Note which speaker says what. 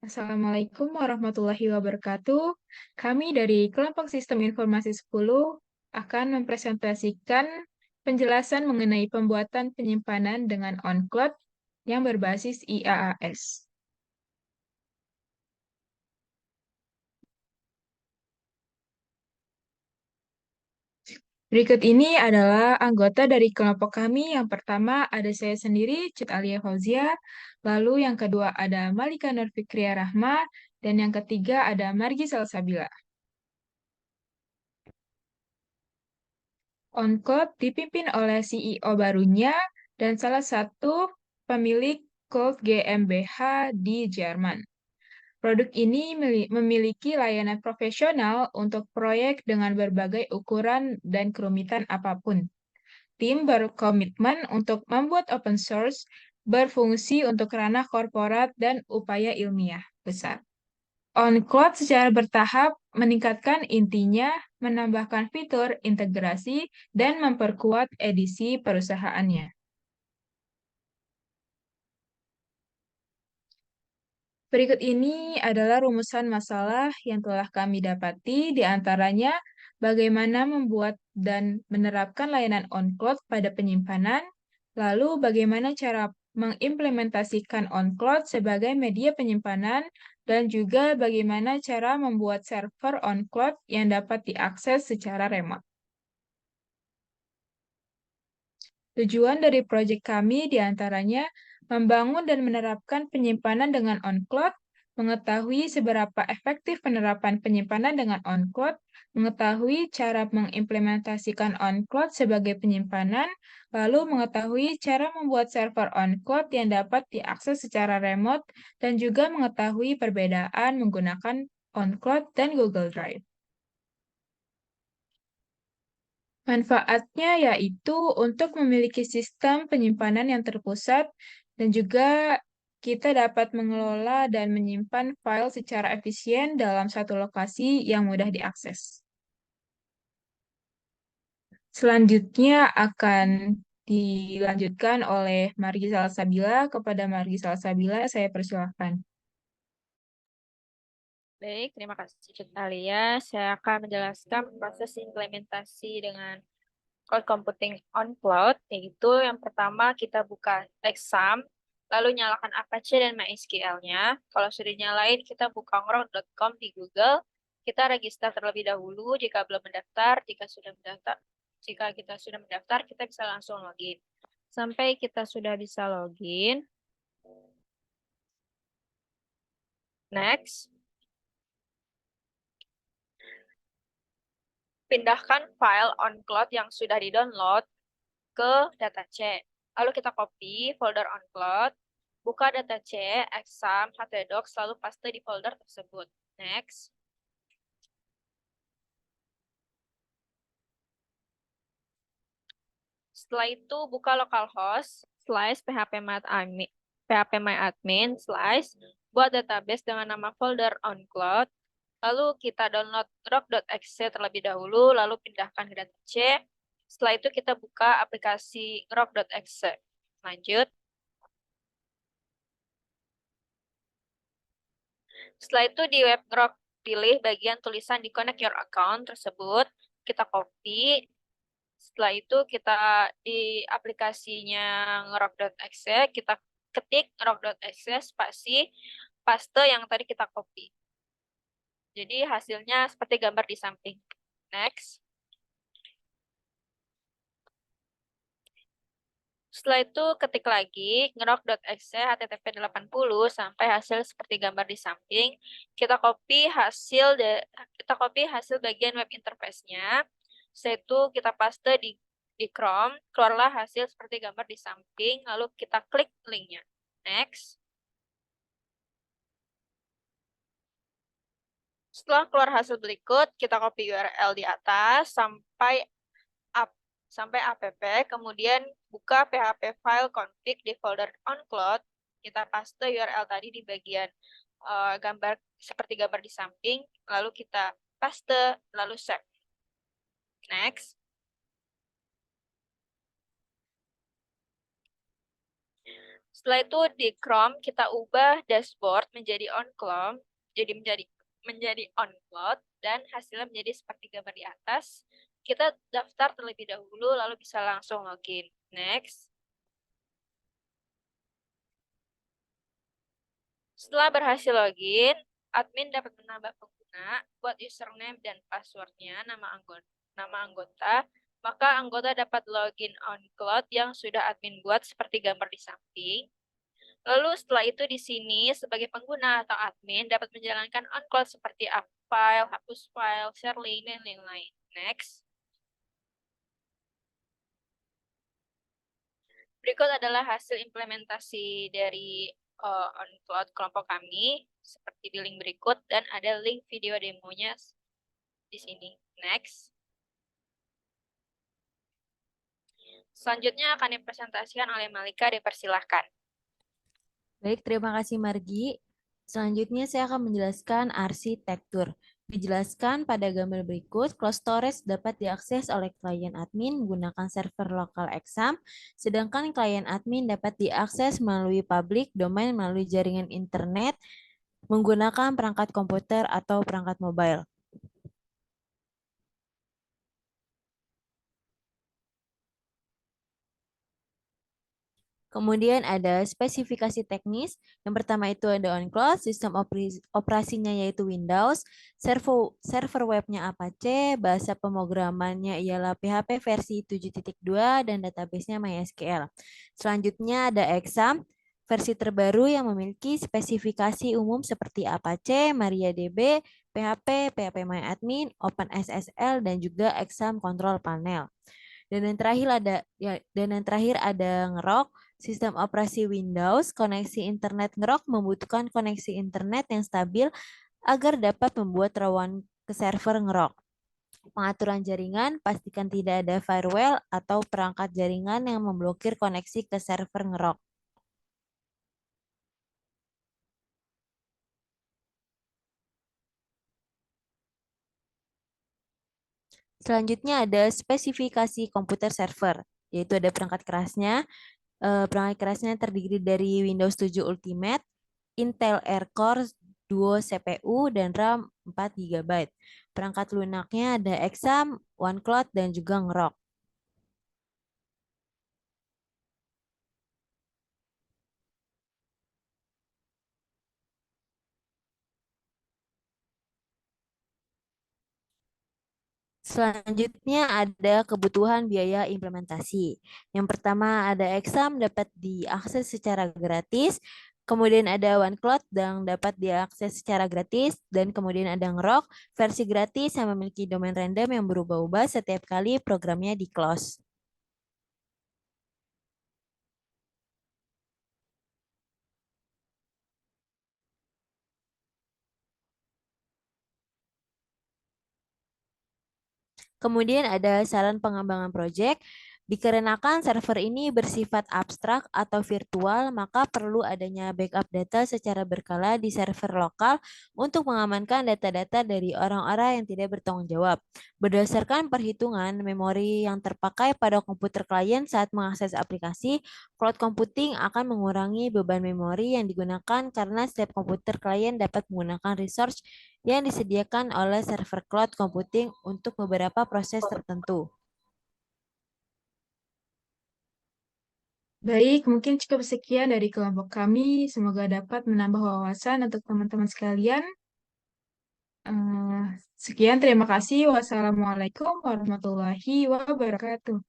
Speaker 1: Assalamualaikum warahmatullahi wabarakatuh. Kami dari kelompok Sistem Informasi 10 akan mempresentasikan penjelasan mengenai pembuatan penyimpanan dengan on-cloud yang berbasis IaaS. Berikut ini adalah anggota dari kelompok kami. Yang pertama ada saya sendiri, Cut Alia Fauzia. Lalu yang kedua ada Malika Nurfikriya Rahma. Dan yang ketiga ada Margi Salsabila. OnCloud dipimpin oleh CEO barunya dan salah satu pemilik Cloud GmbH di Jerman. Produk ini memiliki layanan profesional untuk proyek dengan berbagai ukuran dan kerumitan apapun. Tim berkomitmen untuk membuat open source berfungsi untuk ranah korporat dan upaya ilmiah besar. On-cloud secara bertahap meningkatkan intinya, menambahkan fitur integrasi, dan memperkuat edisi perusahaannya. Berikut ini adalah rumusan masalah yang telah kami dapati, di antaranya bagaimana membuat dan menerapkan layanan on-cloud pada penyimpanan, lalu bagaimana cara mengimplementasikan on-cloud sebagai media penyimpanan, dan juga bagaimana cara membuat server on-cloud yang dapat diakses secara remote. Tujuan dari proyek kami diantaranya membangun dan menerapkan penyimpanan dengan on-cloud, mengetahui seberapa efektif penerapan penyimpanan dengan on-cloud, mengetahui cara mengimplementasikan on-cloud sebagai penyimpanan, lalu mengetahui cara membuat server on-cloud yang dapat diakses secara remote, dan juga mengetahui perbedaan menggunakan on-cloud dan Google Drive. Manfaatnya yaitu untuk memiliki sistem penyimpanan yang terpusat dan juga kita dapat mengelola dan menyimpan file secara efisien dalam satu lokasi yang mudah diakses. Selanjutnya akan dilanjutkan oleh Margi Salsabila. Kepada Margi Salsabila, saya persilahkan.
Speaker 2: Baik, terima kasih Cut Alia. Saya akan menjelaskan proses implementasi dengan cloud computing on cloud, yaitu yang pertama kita buka exam, lalu nyalakan Apache dan MySQL-nya. Kalau sudah nyalain, kita buka ngrok.com di Google. Kita register terlebih dahulu jika belum mendaftar. Jika kita sudah mendaftar, kita bisa langsung login. Sampai kita sudah bisa login. Next. Pindahkan file on cloud yang sudah di-download ke data C. Lalu kita copy folder on cloud, buka data C, exam, htdocs, lalu paste di folder tersebut. Next. Setelah itu buka localhost, phpMyAdmin, buat database dengan nama folder on cloud, lalu kita download rock.exe terlebih dahulu, lalu pindahkan ke data C. Setelah itu kita buka aplikasi rock.exe. Lanjut. Setelah itu di web Grok pilih bagian tulisan di connect your account tersebut, kita copy. Setelah itu kita di aplikasinya ngerok.exe, kita ketik ngerok.exe spasi paste yang tadi kita copy. Jadi hasilnya seperti gambar di samping. Next. Setelah itu ketik lagi ngerok.exe http 80 sampai hasil seperti gambar di samping. Kita copy hasil bagian web interface-nya. Setelah itu kita paste di Chrome, keluarlah hasil seperti gambar di samping, lalu kita klik linknya. Next. Setelah keluar hasil berikut, kita copy URL di atas sampai app, kemudian buka php file config di folder on cloud, kita paste URL tadi di bagian gambar seperti gambar di samping, lalu kita paste, lalu save. Next. Setelah itu di Chrome kita ubah dashboard menjadi on cloud, menjadi on cloud dan hasilnya menjadi seperti gambar di atas. Kita daftar terlebih dahulu lalu bisa langsung login. Next. Setelah berhasil login, admin dapat menambah pengguna, buat username dan passwordnya, nama anggota, maka anggota dapat login on cloud yang sudah admin buat seperti gambar di samping. Lalu setelah itu di sini sebagai pengguna atau admin dapat menjalankan on cloud seperti up file, hapus file, share link, dan lain-lain. Next. Berikut adalah hasil implementasi dari on cloud kelompok kami seperti di link berikut dan ada link video demonya di sini. Next. Selanjutnya akan dipresentasikan oleh Malika, dipersilahkan.
Speaker 3: Baik, terima kasih Margi. Selanjutnya saya akan menjelaskan arsitektur. Dijelaskan pada gambar berikut, cloud storage dapat diakses oleh klien admin menggunakan server lokal exam, sedangkan klien admin dapat diakses melalui public domain melalui jaringan internet menggunakan perangkat komputer atau perangkat mobile. Kemudian ada spesifikasi teknis. Yang pertama itu ada on-cloud, sistem operasinya yaitu Windows, server webnya Apache, bahasa pemrogramannya ialah PHP versi 7.2 dan databasenya MySQL. Selanjutnya ada exam, versi terbaru yang memiliki spesifikasi umum seperti Apache, MariaDB, PHP, PHPMyAdmin, OpenSSL, dan juga exam control panel. Dan yang terakhir ada ngerok, sistem operasi Windows, koneksi internet ngerok membutuhkan koneksi internet yang stabil agar dapat membuat rawan ke server ngerok. Pengaturan jaringan, pastikan tidak ada firewall atau perangkat jaringan yang memblokir koneksi ke server ngerok. Selanjutnya ada spesifikasi komputer server, yaitu ada perangkat kerasnya. Perangkat kerasnya terdiri dari Windows 7 Ultimate, Intel Air Core Duo CPU, dan RAM 4 GB. Perangkat lunaknya ada Exam, OneCloud, dan juga Ngrok. Selanjutnya ada kebutuhan biaya implementasi. Yang pertama ada exam dapat diakses secara gratis, kemudian ada OneCloud yang dapat diakses secara gratis, dan kemudian ada Ngrok versi gratis yang memiliki domain random yang berubah-ubah setiap kali programnya di-close. Kemudian ada saran pengembangan proyek. Dikarenakan server ini bersifat abstrak atau virtual, maka perlu adanya backup data secara berkala di server lokal untuk mengamankan data-data dari orang-orang yang tidak bertanggung jawab. Berdasarkan perhitungan memori yang terpakai pada komputer klien saat mengakses aplikasi, cloud computing akan mengurangi beban memori yang digunakan karena setiap komputer klien dapat menggunakan resource yang disediakan oleh server cloud computing untuk beberapa proses tertentu.
Speaker 1: Baik, mungkin cukup sekian dari kelompok kami. Semoga dapat menambah wawasan untuk teman-teman sekalian. Sekian, terima kasih. Wassalamualaikum warahmatullahi wabarakatuh.